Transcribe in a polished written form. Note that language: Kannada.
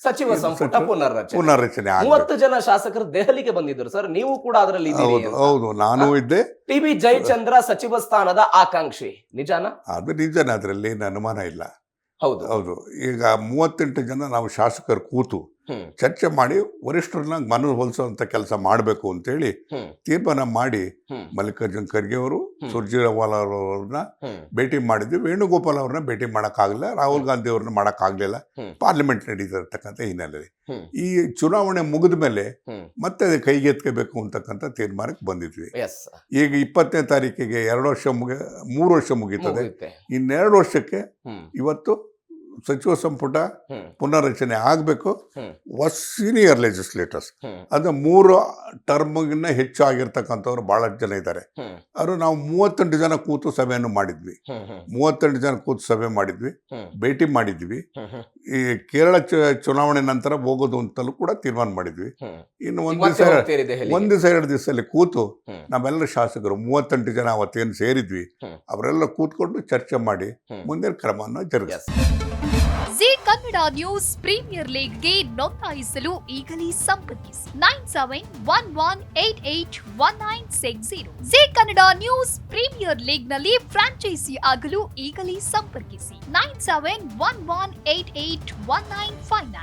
ಸಚಿವ ಸಂಪುಟ ಪುನರ್ರಚನೆ ಪುನರ್ರಚನೆ 30 ಜನ ಶಾಸಕರು ದೆಹಲಿಗೆ ಬಂದಿದ್ದರು ಸರ್, ನೀವು ಕೂಡ ಅದರಲ್ಲಿ ಹೌದು ಹೌದು, ನಾನು ಇದ್ದೆ. ಟಿ.ಬಿ. ಜಯಚಂದ್ರ ಸಚಿವ ಸ್ಥಾನದ ಆಕಾಂಕ್ಷಿ, ನಿಜಾನ? ಅದು ನಿಜನೇ, ಅದರಲ್ಲಿ ಅನುಮಾನ ಇಲ್ಲ. ಹೌದು ಹೌದು, ಈಗ 38 ಜನ ನಾವು ಶಾಸಕರು ಕೂತು ಹ್ಮ್ ಚರ್ಚೆ ಮಾಡಿ ವರಿಷ್ಠರನ್ನ ಮನವೊಲಿಸುವಂತ ಕೆಲಸ ಮಾಡಬೇಕು ಅಂತೇಳಿ ಹ್ಮ್ ತೀರ್ಮಾನ ಮಾಡಿ ಹ್ಮ್ ಮಲ್ಲಿಕಾರ್ಜುನ್ ಖರ್ಗೆ ಅವರು ಸುರ್ಜೇವಾಲ ಅವ್ರನ್ನ ಹ್ಮ್ ಭೇಟಿ ಮಾಡಿದ್ವಿ. ವೇಣುಗೋಪಾಲ್ ಅವ್ರನ್ನ ಭೇಟಿ ಮಾಡೋಕ್ಕಾಗಲಿಲ್ಲ, ರಾಹುಲ್ ಗಾಂಧಿ ಅವ್ರನ್ನ ಮಾಡೋಕ್ಕಾಗಲಿಲ್ಲ. ಹ್ಮ್ ಪಾರ್ಲಿಮೆಂಟ್ ನಡೀತಿರ್ತಕ್ಕಂಥ ಹಿನ್ನೆಲೆಯಲ್ಲಿ ಹ್ಮ್ ಈ ಚುನಾವಣೆ ಮುಗಿದ ಮೇಲೆ ಹ್ಮ್ ಮತ್ತೆ ಅದು ಕೈಗೆತ್ಕೋಬೇಕು ಅಂತಕ್ಕಂಥ ತೀರ್ಮಾನಕ್ಕೆ ಬಂದಿದ್ವಿ. ಎಸ್ ಈಗ 20ನೇ ತಾರೀಕಿಗೆ 2 ವರ್ಷ 3 ವರ್ಷ ಮುಗೀತದೆ. ಮುಗಿಯುತ್ತೆ. ಇನ್ನೆರಡು ವರ್ಷಕ್ಕೆ ಹ್ಮ್ ಇವತ್ತು ಸಚಿವ ಸಂಪುಟ ಹ್ಮ್ ಪುನರ್ರಚನೆ ಆಗಬೇಕು. ಹ್ಮ್ ಸೀನಿಯರ್ ಲೆಜಿಸ್ಲೇಟರ್ಸ್, ಹ್ಮ್ ಅದು 3 ಟರ್ಮ್ಗಿನ್ನ ಹೆಚ್ಚು ಆಗಿರ್ತಕ್ಕಂಥವ್ರು ಭಾಳಷ್ಟು ಜನ ಇದ್ದಾರೆ. ಹ್ಮ್ ಅವರು ನಾವು 38 ಜನ ಕೂತು ಸಭೆಯನ್ನು ಮಾಡಿದ್ವಿ. ಹ್ಮ್ ಹ್ಮ್ 38 ಜನ ಕೂತು ಸಭೆ ಮಾಡಿದ್ವಿ, ಹ್ಮ್ ಭೇಟಿ ಮಾಡಿದ್ವಿ. ಹ್ಮ್ ಹ್ಮ್ ಈ ಕೇರಳ ಚುನಾವಣೆ ನಂತರ ಹೋಗೋದು ಅಂತಲೂ ಕೂಡ ತೀರ್ಮಾನ ಮಾಡಿದ್ವಿ. ಹ್ಮ್ ಇನ್ನು ಈಗ ಒಂದು ಮತ್ತೆ ದಿವಸ ಹೋಗ್ತೀರಿ ದೆಹಲಿಗೆ? 1 ದಿವಸ 2 ದಿವಸದಲ್ಲಿ ಕೂತು ಹ್ಮ್ ನಾವೆಲ್ಲ ಶಾಸಕರು 38 ಜನ ಅವತ್ತೇನು ಸೇರಿದ್ವಿ ಹ್ಮ್ ಅವರೆಲ್ಲ ಕೂತ್ಕೊಂಡು ಚರ್ಚೆ ಮಾಡಿ ಹ್ಮ್ ಮುಂದಿನ ಕ್ರಮವನ್ನು ಜರುಗಿಸ್ತೀವಿ. ಎಸ್ ಜಿ ಕನ್ನಡ ನ್ಯೂಸ್ ಪ್ರೀಮಿಯರ್ ಲೀಗ್ಗೆ ನೋಂದಾಯಿಸಲು ಈಗಲೇ ಸಂಪರ್ಕಿಸಿ 9711881960. ಜಿ ಕನ್ನಡ ನ್ಯೂಸ್ ಪ್ರೀಮಿಯರ್ ಲೀಗ್ನಲ್ಲಿ ಫ್ರಾಂಚೈಸಿ ಆಗಲು ಈಗಲೇ ಸಂಪರ್ಕಿಸಿ 9711881959.